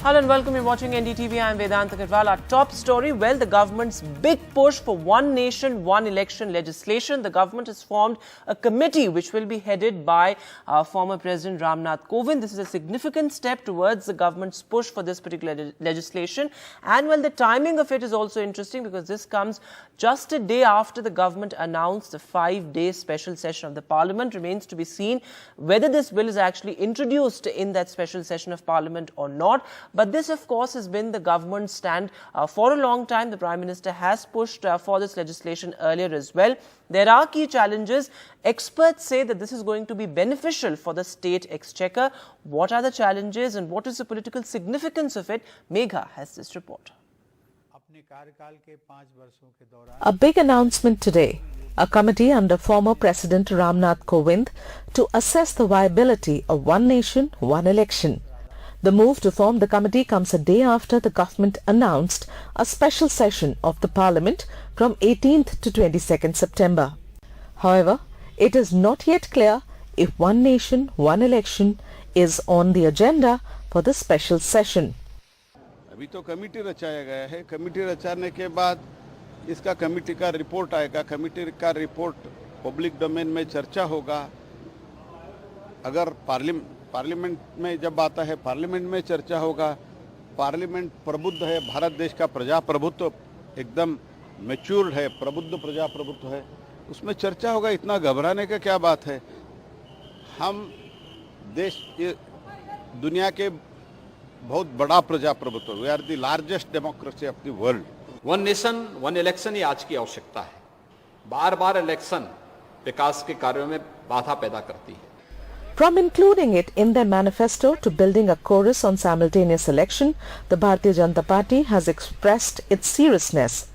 Hello and welcome. You're watching NDTV. I'm Vedanta Karwal. Our top story, well, the government's big push for one nation, one election legislation. The government has formed a committee which will be headed by former President Ramnath Kovind. This is a significant step towards the government's push for this particular legislation. And well, the timing of it is also interesting because this comes just a day after the government announced the 5-day special session of the parliament. Remains to be seen whether this bill is actually introduced in that special session of parliament or not. But this, of course, has been the government's stand for a long time. The Prime Minister has pushed for this legislation earlier as well. There are key challenges. Experts say that this is going to be beneficial for the state exchequer. What are the challenges and what is the political significance of it? Megha has this report. A big announcement today. A committee under former President Ramnath Kovind to assess the viability of one nation, one election. The move to form the committee comes a day after the government announced a special session of the parliament from 18th to 22nd September. However, it is not yet clear if one nation, one election is on the agenda for the special session. अभी तो committee रचाया गया है. Committee रचाने के बाद इसका committee का report आएगा. Committee का रिपोर्ट पब्लिक डोमेन में चर्चा होगा. अगर पार्लियामेंट में जब आता है, पार्लियामेंट में चर्चा होगा. पार्लियामेंट प्रबुद्ध है. भारत देश का प्रजाप्रभुत्व एकदम मैच्योर्ड है, प्रबुद्ध प्रजाप्रभुत्व है. उसमें चर्चा होगा. इतना घबराने का क्या बात है? हम देश दुनिया के बहुत बड़ा प्रजाप्रभुत्व, we are the largest democracy of the world. One nation one election ही आज की आवश्यकता है. बार बार इलेक्शन विकास के कार्यों में बाधा पैदा करती है. From including it in their manifesto to building a chorus on simultaneous election, the Bharatiya Janata Party has expressed its seriousness.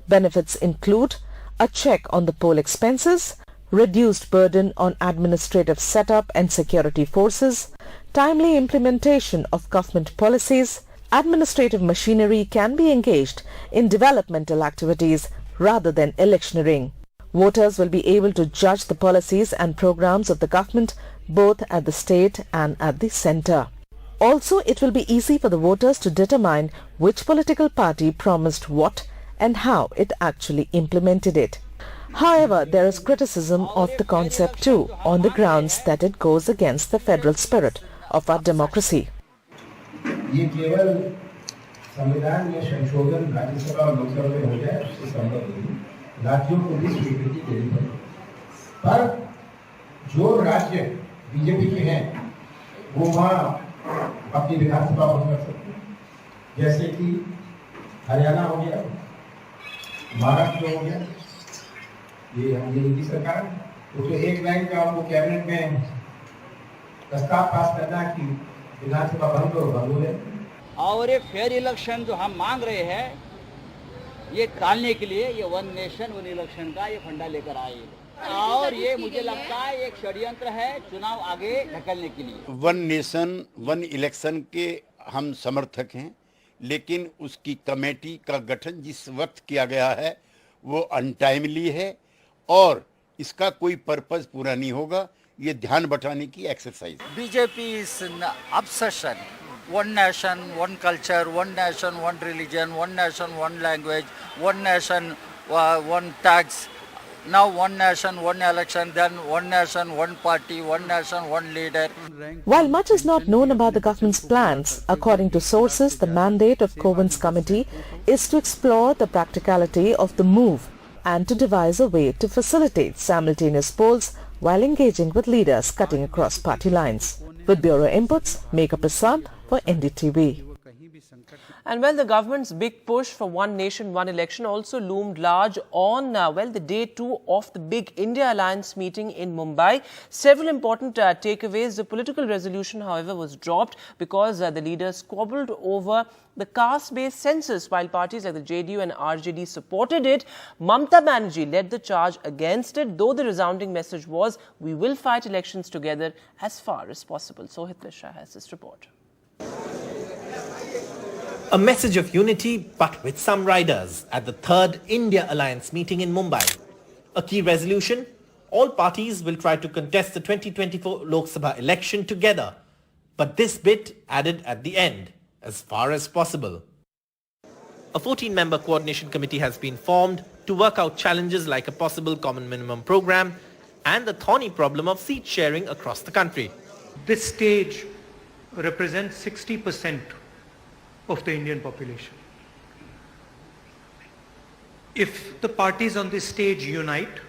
Benefits include a check on the poll expenses, reduced burden on administrative setup and security forces, timely implementation of government policies, administrative machinery can be engaged in developmental activities rather than electioneering. Voters will be able to judge the policies and programs of the government both at the state and at the centre. Also, it will be easy for the voters to determine which political party promised what and how it actually implemented it. However, there is criticism of the concept too, on the grounds that it goes against the federal spirit of our democracy. ये केवल संविधान में संशोधन राज्यसभा और लोकसभा में हो जाए उससे संभव नहीं. राज्यों को भी स्वीकृति देनी पड़ेगी. पर जो राज्य बीजेपी के हैं वो वहाँ अपनी विधानसभा बंद कर सकते हैं. जैसे कि हरियाणा हो गया, महाराष्ट्र हो गया, ये इनकी सरकार. तो एक लाइन का आपको कैबिनेट में प्रस्ताव पास करना है कि विधानसभा बंद हो जाए. और ये फेयर इलेक्शन जो हम मांग रहे हैं ये टालने के लिए ये वन नेशन वन इलेक्शन का ये फंडा लेकर आए और ये मुझे लगता है एक षड्यंत्र है चुनाव आगे ढकलने के लिए. वन नेशन वन इलेक्शन के हम समर्थक हैं, लेकिन उसकी कमेटी का गठन जिस वक्त किया गया है वो अनटाइमली है और इसका कोई पर्पस पूरा नहीं होगा. ये ध्यान बटाने की exercise. BJP is an obsession. One nation one culture, one nation one religion, one nation one language, one nation one tax. Now one nation, one election, then one nation, one party, one nation, one leader. While much is not known about the government's plans, according to sources, the mandate of Kovind's committee is to explore the practicality of the move and to devise a way to facilitate simultaneous polls while engaging with leaders cutting across party lines. With Bureau Inputs, Megha Prasad for NDTV. And well, the government's big push for one nation, one election also loomed large on, the day 2 of the big India Alliance meeting in Mumbai. Several important takeaways. The political resolution, however, was dropped because the leaders squabbled over the caste-based census. While parties like the JDU and RJD supported it, Mamata Banerjee led the charge against it, though the resounding message was, we will fight elections together as far as possible. So Hitlisha has this report. A message of unity, but with some riders at the 3rd India Alliance meeting in Mumbai. A key resolution, all parties will try to contest the 2024 Lok Sabha election together. But this bit added at the end. as far as possible. A 14-member coordination committee has been formed to work out challenges like a possible common minimum program and the thorny problem of seat sharing across the country. This stage represents 60% of the Indian population. If the parties on this stage unite,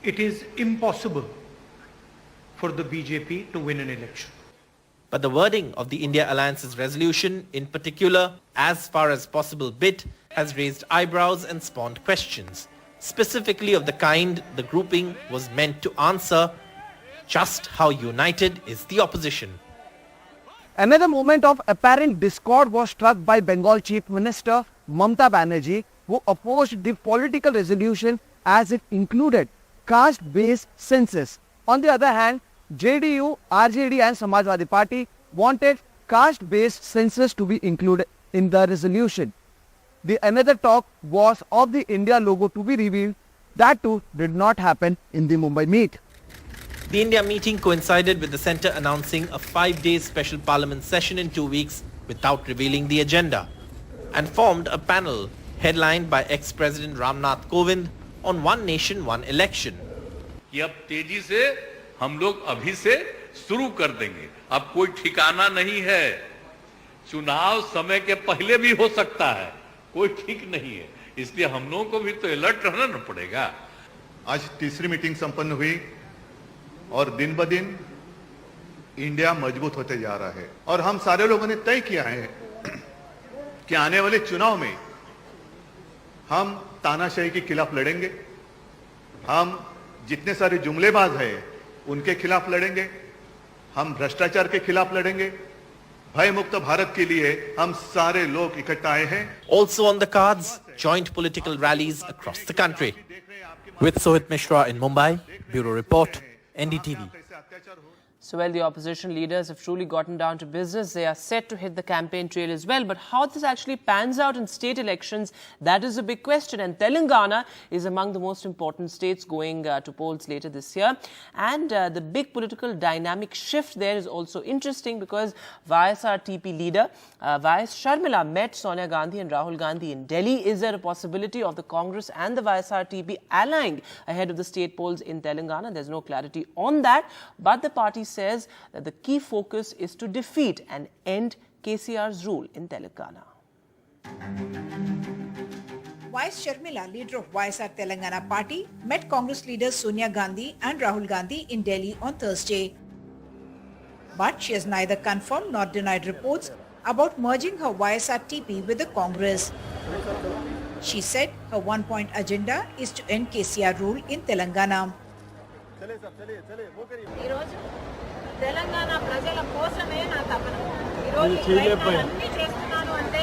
it is impossible for the BJP to win an election. But the wording of the India Alliance's resolution, in particular, as far as possible bit, has raised eyebrows and spawned questions, specifically of the kind the grouping was meant to answer: just how united is the opposition? Another moment of apparent discord was struck by Bengal Chief Minister Mamata Banerjee, who opposed the political resolution as it included caste-based census. On the other hand, JDU, RJD and Samajwadi Party wanted caste-based census to be included in the resolution. The another talk was of the India logo to be revealed. That too did not happen in the Mumbai meet. The India meeting coincided with the centre announcing a 5-day special parliament session in 2 weeks without revealing the agenda, and formed a panel headlined by ex-President Ramnath Kovind on One Nation, One Election. कि अब तेजी से हम लोग अभी से शुरू कर देंगे. अब कोई ठिकाना नहीं है. चुनाव समय के पहले भी हो सकता है, कोई ठीक नहीं है. इसलिए हम लोगों को भी तो अलर्ट रहना पड़ेगा. आज तीसरी मीटिंग संपन्न हुई और दिन ब दिन इंडिया मजबूत होते जा रहा है और हम सारे लोगों ने तय किया है कि आने वाले चुनाव में हम तानाशाही के खिलाफ लड़ेंगे. हम जितने सारे जुमलेबाज हैं उनके खिलाफ लड़ेंगे. हम भ्रष्टाचार के खिलाफ लड़ेंगे. भय मुक्त भारत के लिए हम सारे लोग इकट्ठा आए हैं. Also on the cards, joint political rallies across the country. With Sohit Mishra in Mumbai, Bureau Report, NDTV. So, well, the opposition leaders have truly gotten down to business. They are set to hit the campaign trail as well. But how this actually pans out in state elections, that is a big question. And Telangana is among the most important states going to polls later this year. And the big political dynamic shift there is also interesting because YSRTP leader YS Sharmila met Sonia Gandhi and Rahul Gandhi in Delhi. Is there a possibility of the Congress and the YSRTP allying ahead of the state polls in Telangana? There's no clarity on that. But the party says that the key focus is to defeat and end KCR's rule in Telangana. YS Sharmila, leader of YSR Telangana party, met Congress leaders Sonia Gandhi and Rahul Gandhi in Delhi on Thursday. But she has neither confirmed nor denied reports about merging her YSRTP with the Congress. She said her one-point agenda is to end KCR rule in Telangana. Telangana ప్రజల కోసమే నా తపన. ఈరోజు ప్రయత్నాలన్నీ చేస్తున్నాను అంటే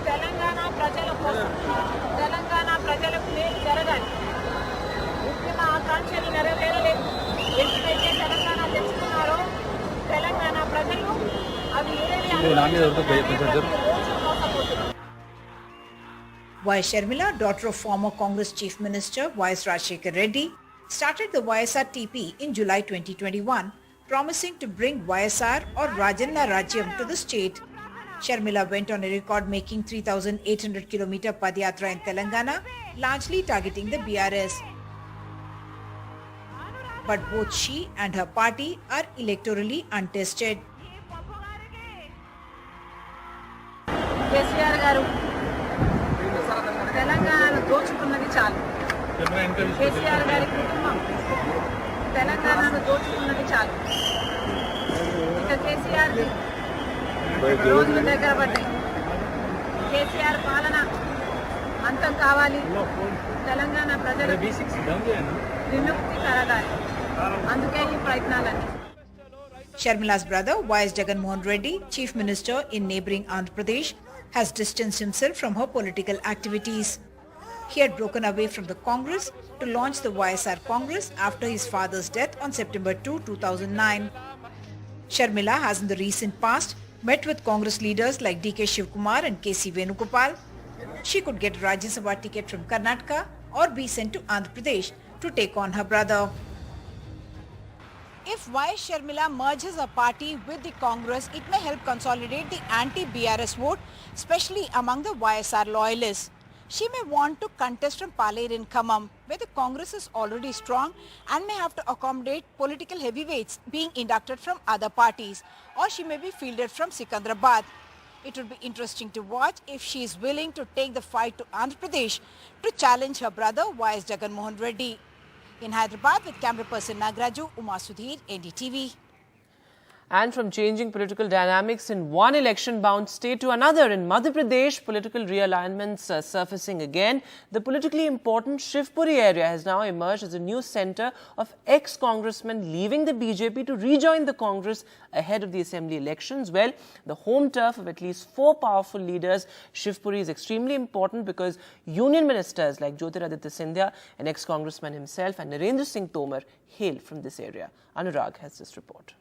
తెలంగాణ ప్రజల కోసం, తెలంగాణ ప్రజలకు మేలు జరగాలి. ఉద్యమ ఆకాంక్షలు నెరవేరలేదు. ఎప్పుడైతే తెలంగాణ తెచ్చుకున్నారో తెలంగాణ ప్రజలు అవి YS Sharmila, daughter of former Congress Chief Minister YS Rajshekhar Reddy, started the YSRTP in July 2021, promising to bring YSR or Rajanna Rajyam to the state. Sharmila went on a record-making 3,800 km Padyatra in Telangana, largely targeting the BRS. But both she and her party are electorally untested. KCR గారు తెలంగాణను దోచుకున్నది చాలు. కేసీఆర్ గారి కుటుంబం తెలంగాణను దోచుకున్నది చాలు. ఇక కేసీఆర్ రోజులు దగ్గర పడ్డాయి. కేసీఆర్ పాలన అంతం కావాలి. తెలంగాణ ప్రజలకు విముక్తి కలగాలి. అందుకే ఈ ప్రయత్నాలన్నీ. Sharmila's brother, YS Jagan Mohan Reddy, Chief Minister in neighbouring Andhra Pradesh, has distanced himself from her political activities. He had broken away from the Congress to launch the YSR Congress after his father's death on September 2, 2009. Sharmila has in the recent past met with Congress leaders like DK Shivkumar and KC Venugopal. She could get a Rajya Sabha ticket from Karnataka or be sent to Andhra Pradesh to take on her brother. If Y. Sharmila merges her party with the Congress, it may help consolidate the anti-BRS vote, especially among the YSR loyalists. She may want to contest from Paler in Khammam, where the Congress is already strong and may have to accommodate political heavyweights being inducted from other parties, or she may be fielded from Sikandrabad. It would be interesting to watch if she is willing to take the fight to Andhra Pradesh to challenge her brother Y.S. Jagan Mohan Reddy. In Hyderabad with camera person Nagraju, Uma Sudhir, NDTV. And from changing political dynamics in one election-bound state to another, in Madhya Pradesh, political realignments are surfacing again. The politically important Shivpuri area has now emerged as a new centre of ex-congressmen leaving the BJP to rejoin the Congress ahead of the assembly elections. Well, the home turf of at least 4 powerful leaders, Shivpuri is extremely important because union ministers like Jyotiraditya Scindia, an ex-congressman himself, and Narendra Singh Tomar hail from this area. Anurag has this report.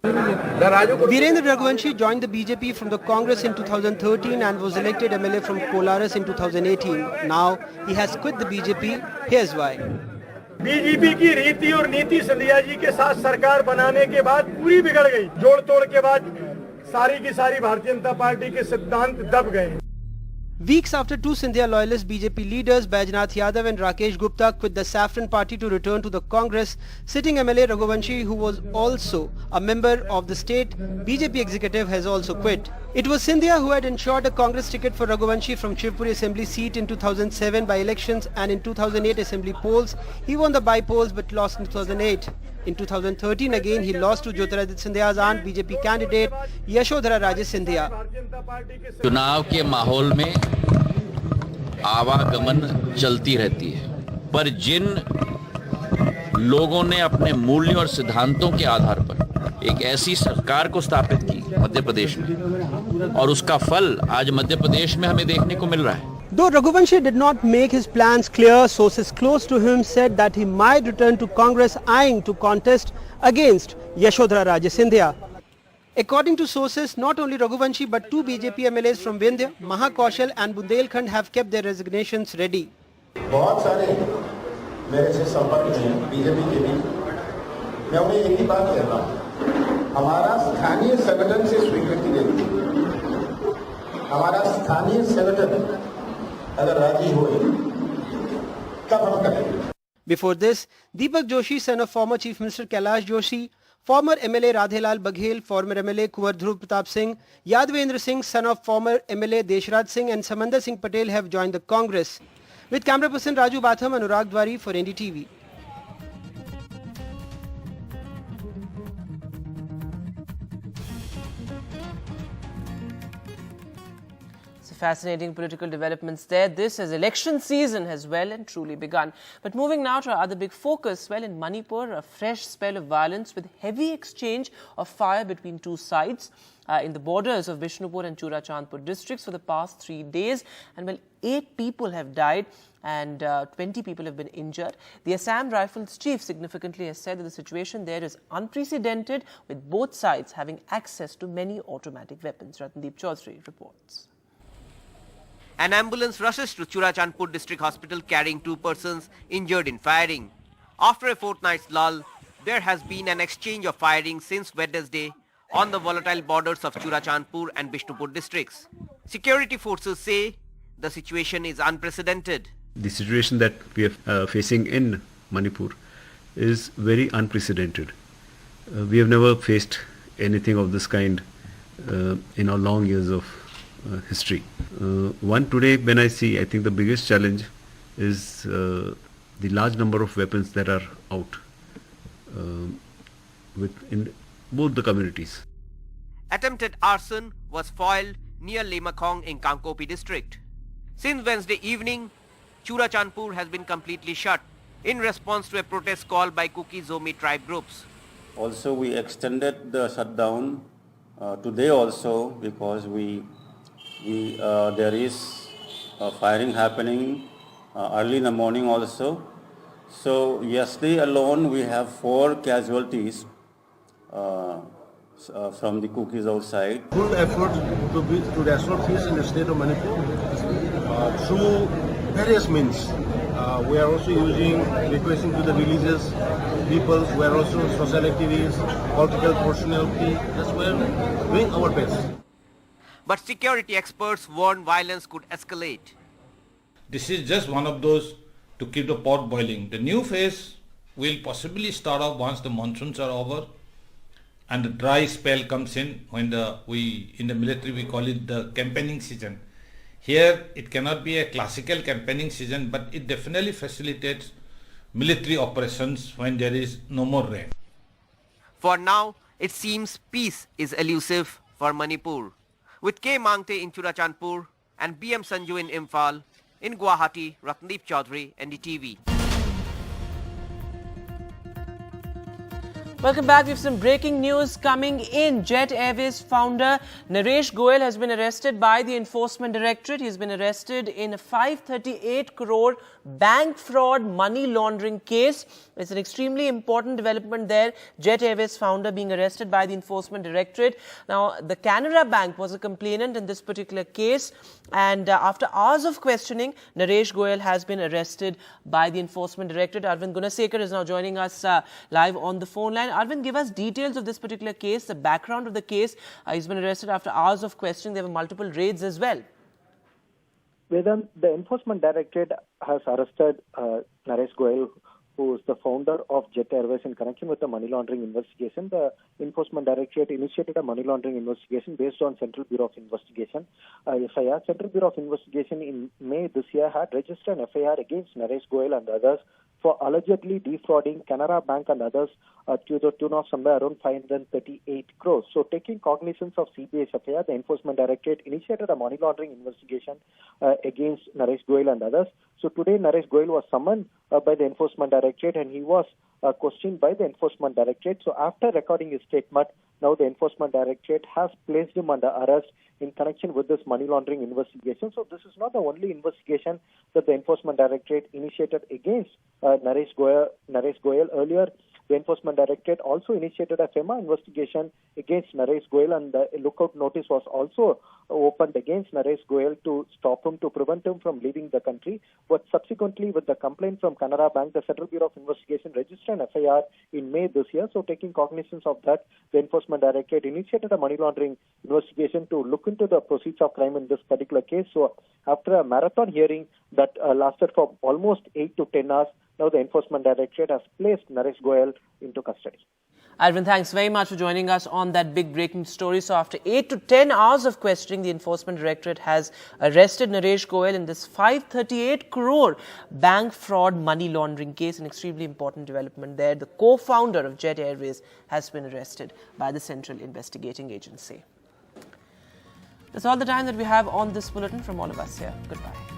Virendra Raghuvanshi joined the BJP from the Congress in 2013 and was elected MLA from Kolaras in 2018. Now he has quit the BJP. Here's why. BJP की रीति और नीति सिंधिया जी के साथ सरकार बनाने के बाद पूरी बिगड़ गई। जोड़ तोड़ के बाद सारी की सारी भारतीय जनता पार्टी के सिद्धांत दब गए। Weeks after 2 Scindia loyalist BJP leaders Baijnath Yadav and Rakesh Gupta quit the Saffron party to return to the Congress, sitting MLA Raghuvanshi, who was also a member of the state BJP executive, has also quit. It was Scindia who had ensured a Congress ticket for Raghuvanshi from Shivpuri assembly seat in 2007 by elections, and in 2008 assembly polls. He won the by-polls but lost in 2008. In 2013 again he lost to Jyotiraditya Scindia's aunt BJP candidate Yashodhara Raje Scindia. चुनाव के माहौल में आवागमन चलती रहती है, पर जिन लोगों ने अपने मूल्यों और सिद्धांतों के आधार पर एक ऐसी सरकार को स्थापित की मध्य प्रदेश में, और उसका फल आज मध्य प्रदेश में हमें देखने को मिल रहा है. Though Raghuvanshi did not make his plans clear, sources close to him said that he might return to Congress, eyeing to contest against Yashodhara Raje Scindia. According to sources, not only Raghuvanshi but 2 BJP MLAs from Vindhya, Mahakaushal and Bundelkhand have kept their resignations ready. बहुत सारे मेरे से संपर्क हैं BJP के भी। मैं उन्हें एक ही बात कहता हूँ, हमारा स्थानीय संगठन से स्वीकृति देती, हमारा स्थानीय संगठन अगर राजी हो तब हम करेंगे. Before this, Deepak Joshi, son of former Chief Minister Kailash Joshi, former MLA Radhelal Baghel, former MLA Kunwar Dhruv Pratap Singh, Yadavendra Singh, son of former MLA Deshraj Singh, and Samandar Singh Patel have joined the Congress. With camera person Raju Batham, Anurag Dwari for NDTV. Fascinating political developments there. This as election season has well and truly begun. But moving now to our other big focus, well, in Manipur, a fresh spell of violence with heavy exchange of fire between 2 sides in the borders of Bishnupur and Churachandpur districts for the past 3 days. And well, 8 people have died and 20 people have been injured. The Assam Rifles chief significantly has said that the situation there is unprecedented, with both sides having access to many automatic weapons. Ratndeep Chaudhary reports. An ambulance rushes to Churachandpur district hospital carrying 2 persons injured in firing. After a fortnight's lull, there has been an exchange of firing since Wednesday on the volatile borders of Churachandpur and Bishnupur districts. Security forces say the situation is unprecedented. The situation that we are facing in Manipur is very unprecedented. We have never faced anything of this kind in our long years of history. One today, when I see, I think the biggest challenge is the large number of weapons that are out in both the communities. Attempted arson was foiled near Lemakhong in Kangkopi district. Since Wednesday evening, Churachandpur has been completely shut in response to a protest call by Kuki Zomi tribe groups. Also, we extended the shutdown today also because there is firing happening early in the morning also. So yesterday alone we have 4 casualties from the cookies outside. Full effort to restore peace in the state of Manipur through various means. We are also requesting to the religious people who are also social activists, political personality, that's where doing our best. But security experts warn violence could escalate. This is just one of those to keep the pot boiling. The new phase will possibly start off once the monsoons are over and the dry spell comes in when in the military we call it the campaigning season. Here it cannot be a classical campaigning season, but it definitely facilitates military operations when there is no more rain. For now, it seems peace is elusive for Manipur. With K. Mangte in Churachandpur and BM Sanju in Imphal, in Guwahati, Ratndeep Chaudhary, NDTV. Welcome back. We have some breaking news coming in. Jet Airways founder Naresh Goyal has been arrested by the Enforcement Directorate. He's been arrested in a 538 crore bank fraud money laundering case. It's an extremely important development there. Jet Airways founder being arrested by the Enforcement Directorate. Now, the Canara Bank was a complainant in this particular case. And after hours of questioning, Naresh Goyal has been arrested by the Enforcement Directorate. Arvind Gunasekar is now joining us live on the phone line. Arvind, give us details of this particular case, the background of the case. He's been arrested after hours of questioning. There were multiple raids as well. Vedant, the Enforcement Directorate has arrested Naresh Goyal, who is the founder of Jet Airways, in connection with the money laundering investigation. The Enforcement Directorate initiated a money laundering investigation based on Central Bureau of Investigation FIR. Central Bureau of Investigation in May this year had registered an FIR against Naresh Goyal and others for allegedly defrauding Canara Bank and others to the tune of somewhere around 538 crores. So, taking cognizance of CBI's FIR, the Enforcement Directorate initiated a money laundering investigation against Naresh Goyal and others. So, today Naresh Goyal was summoned by the Enforcement Directorate and he was questioned by the Enforcement Directorate. So, after recording his statement, now the Enforcement Directorate has placed him under arrest in connection with this money laundering investigation. So, this is not the only investigation that the Enforcement Directorate initiated against Naresh Goyal. Earlier, the Enforcement Directorate also initiated a FEMA investigation against Naresh Goyal, and the lookout notice was also opened against Naresh Goyal to stop him, to prevent him from leaving the country. But subsequently, with the complaint from Canara Bank, the Central Bureau of Investigation registered an FIR in May this year. So, taking cognizance of that, the Enforcement Directorate initiated a money laundering investigation to look into the proceeds of crime in this particular case. So, after a marathon hearing that lasted for almost 8 to 10 hours, now the Enforcement Directorate has placed Naresh Goyal into custody. Arvind, thanks very much for joining us on that big breaking story. So after 8 to 10 hours of questioning, the Enforcement Directorate has arrested Naresh Goyal in this 538 crore bank fraud money laundering case. An extremely important development there. The co-founder of Jet Airways has been arrested by the Central Investigating Agency. That's all the time that we have on this bulletin. From all of us here, goodbye.